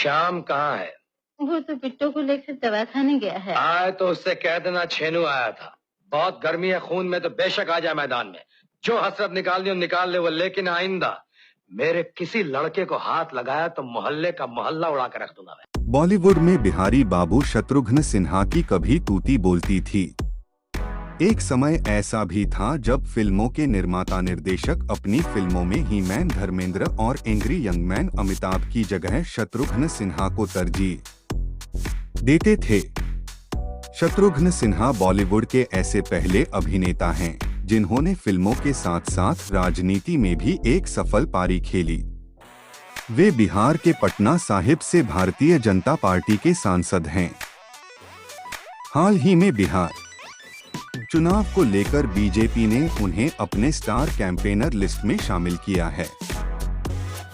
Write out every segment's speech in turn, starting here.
श्याम कहाँ है? वो तो बिट्टू को लेकर दवा खाने गया है। आए तो उससे कह देना छेनू आया था। बहुत गर्मी है खून में तो बेशक आ जाए मैदान में। जो हसरत निकालनी हो निकाल ले वो, लेकिन आइंदा मेरे किसी लड़के को हाथ लगाया तो मोहल्ले का मोहल्ला उड़ा कर रख दूंगा मैं। बॉलीवुड में बिहारी बाबू शत्रुघ्न सिन्हा की कभी तूती बोलती थी। एक समय ऐसा भी था जब फिल्मों के निर्माता निर्देशक अपनी फिल्मों में ही मैन धर्मेंद्र और एंग्री यंग मैन अमिताभ की जगह शत्रुघ्न सिन्हा को तरजीह देते थे। शत्रुघ्न सिन्हा बॉलीवुड के ऐसे पहले अभिनेता हैं जिन्होंने फिल्मों के साथ साथ राजनीति में भी एक सफल पारी खेली। वे बिहार के पटना साहिब से भारतीय जनता पार्टी के सांसद हैं। हाल ही में बिहार चुनाव को लेकर बीजेपी ने उन्हें अपने स्टार कैंपेनर लिस्ट में शामिल किया है।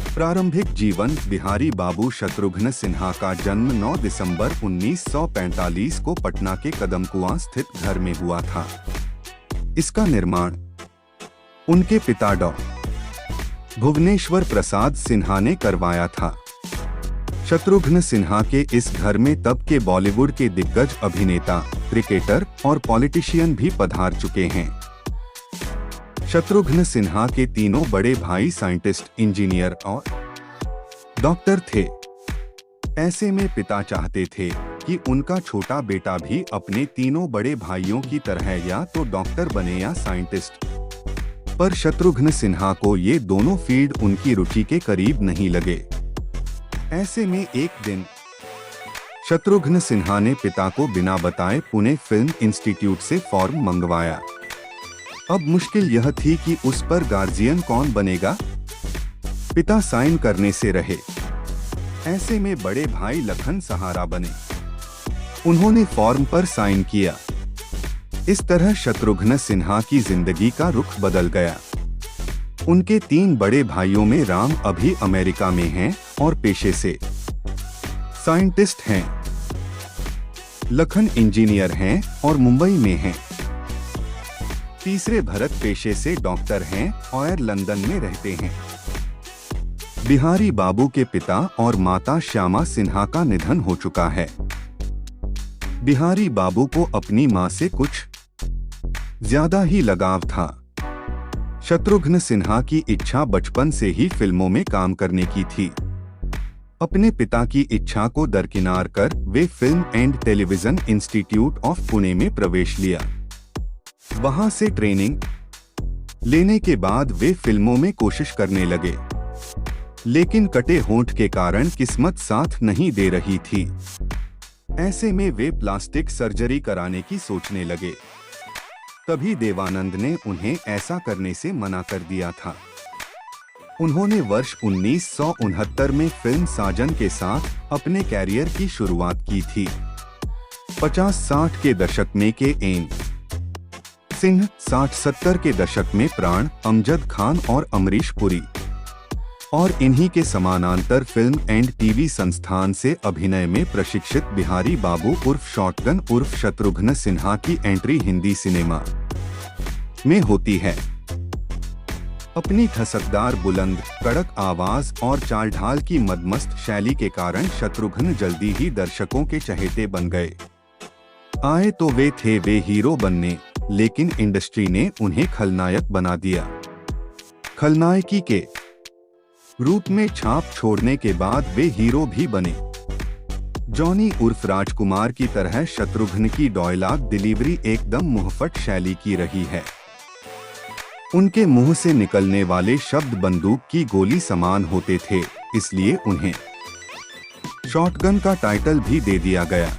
प्रारंभिक जीवन बिहारी बाबू शत्रुघ्न सिन्हा का जन्म 9 दिसंबर 1945 को पटना के कदमकुआं स्थित घर में हुआ था। इसका निर्माण उनके पिता डॉ. भुवनेश्वर प्रसाद सिन्हा ने करवाया था। शत्रुघ्न सिन्हा के इस घर में तब के बॉलीवुड के दिग्गज अभिनेता, क्रिकेटर और पॉलिटिशियन भी पधार चुके हैं। शत्रुघ्न सिन्हा के तीनों बड़े भाई साइंटिस्ट, इंजीनियर और डॉक्टर थे। ऐसे में पिता चाहते थे कि उनका छोटा बेटा भी अपने तीनों बड़े भाइयों की तरह या तो डॉक्टर बने या साइंटिस्ट। पर शत्रुघ्न सिन्हा को ये दोनों फील्ड उनकी रुचि के करीब नहीं लगे। ऐसे में एक दिन शत्रुघ्न सिन्हा ने पिता को बिना बताए पुणे फिल्म इंस्टीट्यूट से फॉर्म मंगवाया। अब मुश्किल यह थी कि उस पर गार्जियन कौन बनेगा। पिता साइन करने से रहे। ऐसे में बड़े भाई लखन सहारा बने। उन्होंने फॉर्म पर साइन किया। इस तरह शत्रुघ्न सिन्हा की जिंदगी का रुख बदल गया। उनके 3 बड़े भाइयों में राम अभी अमेरिका में हैं और पेशे से साइंटिस्ट हैं। लखन इंजीनियर हैं और मुंबई में हैं। तीसरे भरत पेशे से डॉक्टर हैं और लंदन में रहते हैं। बिहारी बाबू के पिता और माता श्यामा सिन्हा का निधन हो चुका है। बिहारी बाबू को अपनी मां से कुछ ज्यादा ही लगाव था। शत्रुघ्न सिन्हा की इच्छा बचपन से ही फिल्मों में काम करने की थी। अपने पिता की इच्छा को दरकिनार कर वे film and television institute of Pune में प्रवेश लिया। वहां से ट्रेनिंग लेने के बाद वे फिल्मों में कोशिश करने लगे, लेकिन कटे होंठ के कारण किस्मत साथ नहीं दे रही थी। ऐसे में वे प्लास्टिक सर्जरी कराने की सोचने लगे। तभी देवानंद ने उन्हें ऐसा करने से मना कर दिया था। उन्होंने वर्ष 1969 में फिल्म साजन के साथ अपने कैरियर की शुरुआत की थी। 50-60 के दशक में के एन सिंह, 60-70 के दशक में प्राण, अमजद खान और अमरीश पुरी और इन्हीं के समानांतर फिल्म एंड टीवी संस्थान से अभिनय में प्रशिक्षित बिहारी बाबू उर्फ शॉटगन उर्फ शत्रुघ्न सिन्हा की एंट्री हिंदी सिनेमा में होती है। अपनी ठसकदार, बुलंद, कड़क आवाज और चाल ढाल की मदमस्त शैली के कारण शत्रुघ्न जल्दी ही दर्शकों के चहेते बन गए। आए तो वे थे वे हीरो बनने, लेकिन इंडस्ट्री ने उन्हें खलनायक बना दिया। खलनायकी के रूप में छाप छोड़ने के बाद वे हीरो भी बने। जॉनी उर्फ राजकुमार की तरह शत्रुघ्न की डायलॉग डिलीवरी एकदम मुहफट शैली की रही है। उनके मुंह से निकलने वाले शब्द बंदूक की गोली समान होते थे, इसलिए उन्हें शॉटगन का टाइटल भी दे दिया गया।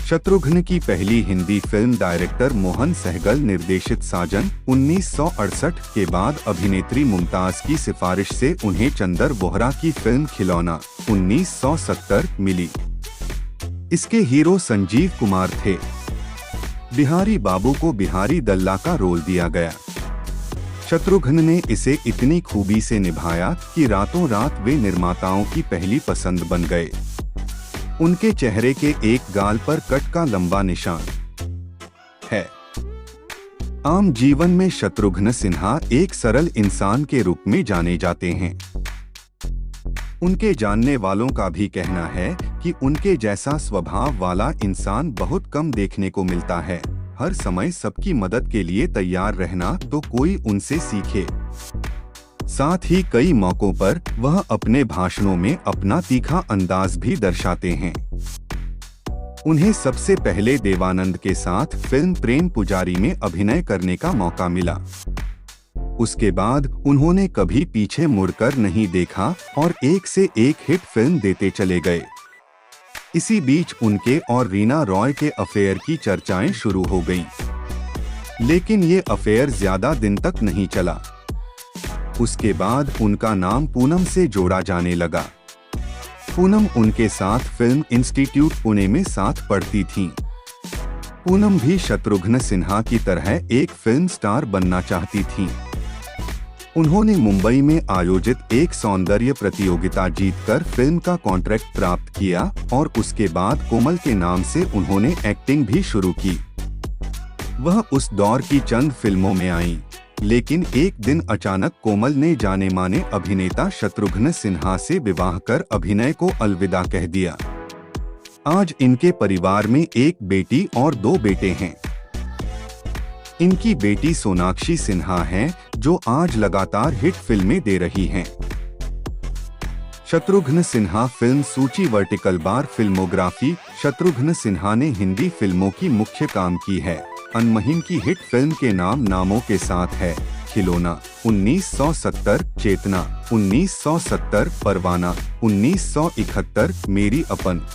शत्रुघ्न की पहली हिंदी फिल्म डायरेक्टर मोहन सहगल निर्देशित साजन 1968 के बाद अभिनेत्री मुमताज की सिफारिश से उन्हें चंदर बोहरा की फिल्म खिलौना 1970 मिली। इसके हीरो संजीव कुमार थे। बिहारी बाबू को बिहारी दल्ला का रोल दिया गया। शत्रुघ्न ने इसे इतनी खूबी से निभाया कि रातों रात वे निर्माताओं की पहली पसंद बन गए। उनके चेहरे के एक गाल पर कट का लंबा निशान है। आम जीवन में शत्रुघ्न सिन्हा एक सरल इंसान के रूप में जाने जाते हैं। उनके जानने वालों का भी कहना है कि उनके जैसा स्वभाव वाला इंसान बहुत कम देखने को मिलता है। हर समय सबकी मदद के लिए तैयार रहना तो कोई उनसे सीखे। साथ ही कई मौकों पर वह अपने भाषणों में अपना तीखा अंदाज भी दर्शाते हैं। उन्हें सबसे पहले देवानंद के साथ फिल्म प्रेम पुजारी में अभिनय करने का मौका मिला। उसके बाद उन्होंने कभी पीछे मुड़कर नहीं देखा और एक से एक हिट फिल्म देते चले गए। इसी बीच उनके और रीना रॉय के अफेयर की चर्चाएं शुरू हो गईं। लेकिन ये अफेयर ज्यादा दिन तक नहीं चला। उसके बाद उनका नाम पूनम से जोड़ा जाने लगा। पूनम उनके साथ फिल्म इंस्टीट्यूट पुणे में साथ पढ़ती थीं। पूनम भी शत्रुघ्न सिन्हा की तरह एक फिल्म स्टार बनना चाहती थीं। उन्होंने मुंबई में आयोजित एक सौंदर्य प्रतियोगिता जीतकर फिल्म का कॉन्ट्रैक्ट प्राप्त किया और उसके बाद कोमल के नाम से उन्होंने एक्टिंग भी शुरू की। वह उस दौर की चंद फिल्मों में आईं, लेकिन एक दिन अचानक कोमल ने जाने माने अभिनेता शत्रुघ्न सिन्हा से विवाह कर अभिनय को अलविदा कह दिया। आज इनके परिवार में एक बेटी और 2 बेटे हैं। इनकी बेटी सोनाक्षी सिन्हा हैं, जो आज लगातार हिट फिल्में दे रही हैं। शत्रुघ्न सिन्हा फिल्म सूची vertical bar filmography. Shatrughan Sinha ने हिंदी फिल्मों की मुख्य काम की है। अनमहिम की हिट फिल्म के नामों के साथ है खिलौना 1970, चेतना 1970, परवाना 1971, मेरी अपन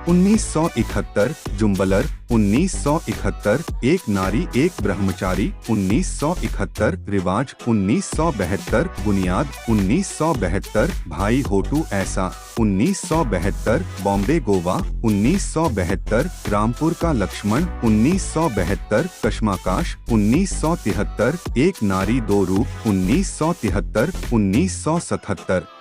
1971, जुम्बलर 1971, एक नारी एक ब्रह्मचारी 1971, रिवाज 1972, बुनियाद 1972, भाई होटू ऐसा 1972, बॉम्बे गोवा 1972, रामपुर का लक्ष्मण 1972, कश्माकाश 1973, एक नारी 2 रूप 1973, 1977,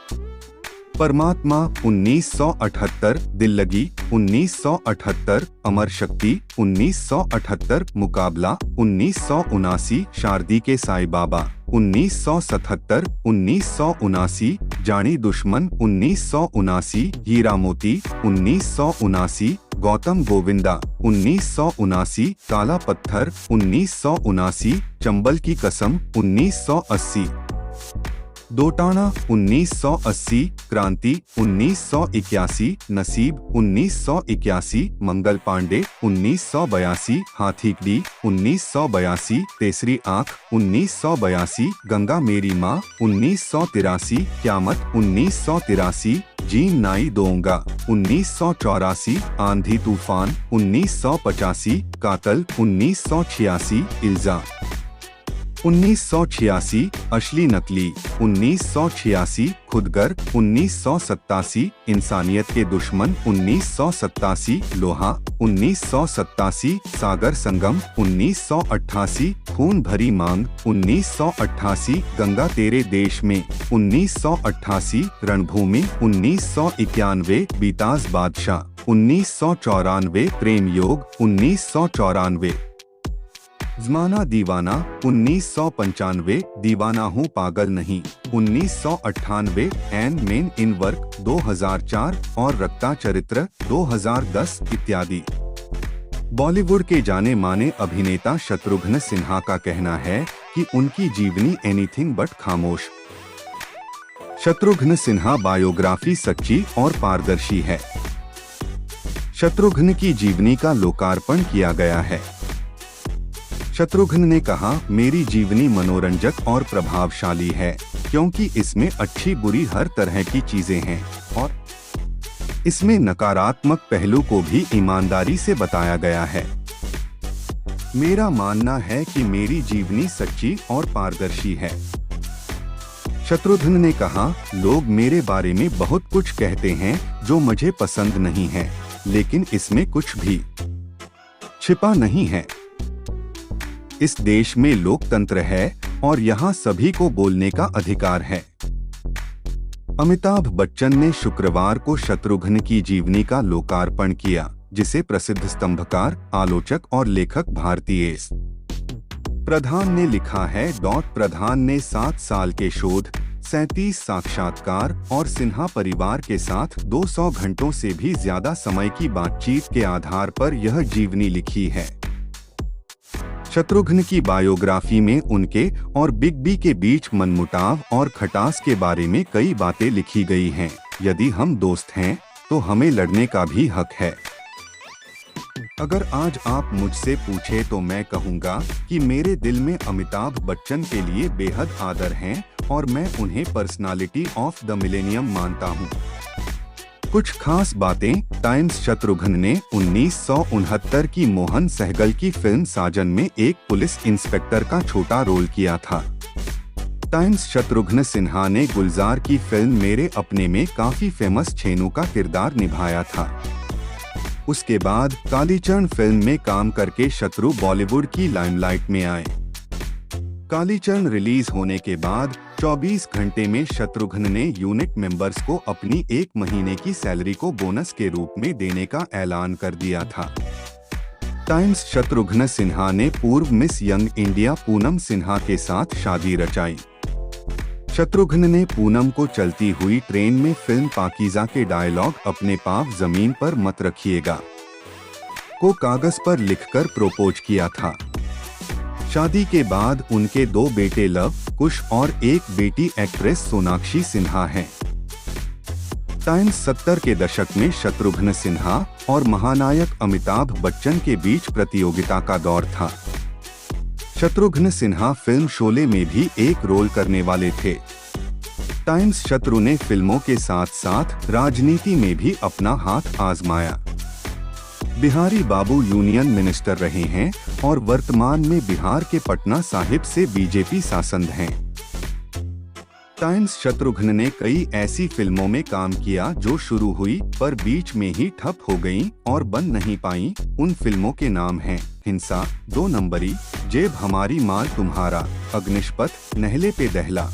परमात्मा 1978, दिल लगी 1978, अमर शक्ति 1978, मुकाबला 1979, शारदी के साईं बाबा 1977, 1979, जानी दुश्मन 1979, हीरा मोती 1979, गौतम गोविंदा 1979, काला पत्थर 1979, चंबल की कसम 1980, दोटाना 1980, क्रांति 1981, नसीब 1981, मंगल पांडे 1982, हाथीकड़ी 1982, तेसरी आँख 1982, गंगा मेरी माँ 1983, क्यामत 1983, जीन नाई दोंगा 1984, आंधी तूफान 1985, कातल 1986, इल्जा 1986, असली नकली 1986, खुदगर 1987, इंसानियत के दुश्मन 1987, लोहा 1987, सागर संगम 1988, खून भरी मांग 1988, गंगा तेरे देश में 1988, रणभूमि 1991, बीताज बादशाह 1994, प्रेम योग 1994, ज़माना दीवाना 1995, दीवाना हूँ पागल नहीं 1998, एन मेन इन वर्क 2004 और रक्ता चरित्र 2010 इत्यादि। बॉलीवुड के जाने माने अभिनेता शत्रुघ्न सिन्हा का कहना है कि उनकी जीवनी एनीथिंग बट खामोश। शत्रुघ्न सिन्हा बायोग्राफी सच्ची और पारदर्शी है। शत्रुघ्न की जीवनी का लोकार्पण किया गया है। शत्रुघ्न ने कहा, मेरी जीवनी मनोरंजक और प्रभावशाली है क्योंकि इसमें अच्छी बुरी हर तरह की चीजें हैं और इसमें नकारात्मक पहलू को भी ईमानदारी से बताया गया है। मेरा मानना है कि मेरी जीवनी सच्ची और पारदर्शी है। शत्रुघ्न ने कहा, लोग मेरे बारे में बहुत कुछ कहते हैं जो मुझे पसंद नहीं है, लेकिन इसमें कुछ भी छिपा नहीं है। इस देश में लोकतंत्र है और यहाँ सभी को बोलने का अधिकार है। अमिताभ बच्चन ने शुक्रवार को शत्रुघ्न की जीवनी का लोकार्पण किया, जिसे प्रसिद्ध स्तंभकार, आलोचक और लेखक भारतीय प्रधान ने लिखा है। प्रधान ने 7 साल के शोध, 37 साक्षात्कार और सिन्हा परिवार के साथ 200 घंटों से भी ज्यादा समय की बातचीत के आधार पर यह जीवनी लिखी है। शत्रुघ्न की बायोग्राफी में उनके और बिग बी के बीच मनमुटाव और खटास के बारे में कई बातें लिखी गई हैं। यदि हम दोस्त हैं तो हमें लड़ने का भी हक है। अगर आज आप मुझसे पूछे तो मैं कहूँगा कि मेरे दिल में अमिताभ बच्चन के लिए बेहद आदर है और मैं उन्हें पर्सनालिटी ऑफ द मिलेनियम मानता हूँ। कुछ खास बातें। टाइम्स शत्रुघ्न ने 1969 की मोहन सहगल की फिल्म साजन में एक पुलिस इंस्पेक्टर का छोटा रोल किया था। टाइम्स शत्रुघ्न सिन्हा ने गुलजार की फिल्म मेरे अपने में काफी फेमस छेनू का किरदार निभाया था। उसके बाद कालीचरण फिल्म में काम करके शत्रु बॉलीवुड की लाइमलाइट में आए। कालीचरण रिलीज होने के बाद 24 घंटे में शत्रुघ्न ने यूनिट मेंबर्स को अपनी 1 महीने की सैलरी को बोनस के रूप में देने का ऐलान कर दिया था। टाइम्स शत्रुघ्न सिन्हा ने पूर्व miss young India Poonam Sinha के साथ शादी रचाई। शत्रुघ्न ने पूनम को चलती हुई ट्रेन में फिल्म पाकीज़ा के डायलॉग अपने पाँव जमीन पर मत रखिएगा को कागज पर लिखकर प्रपोज किया था। शादी के बाद उनके 2 बेटे लव कुश और एक बेटी एक्ट्रेस सोनाक्षी सिन्हा हैं। टाइम्स 70 के दशक में शत्रुघ्न सिन्हा और महानायक अमिताभ बच्चन के बीच प्रतियोगिता का दौर था। शत्रुघ्न सिन्हा फिल्म शोले में भी एक रोल करने वाले थे। टाइम्स शत्रु ने फिल्मों के साथ साथ राजनीति में भी अपना हाथ आजमाया। बिहारी बाबू यूनियन मिनिस्टर रहे हैं और वर्तमान में बिहार के पटना साहिब से बीजेपी सांसद हैं। टाइम्स शत्रुघ्न ने कई ऐसी फिल्मों में काम किया जो शुरू हुई पर बीच में ही ठप हो गईं और बन नहीं पाईं। उन फिल्मों के नाम हैं हिंसा, 2 नंबरी, जेब हमारी माल तुम्हारा, अग्निशपथ, नहले पे दहला।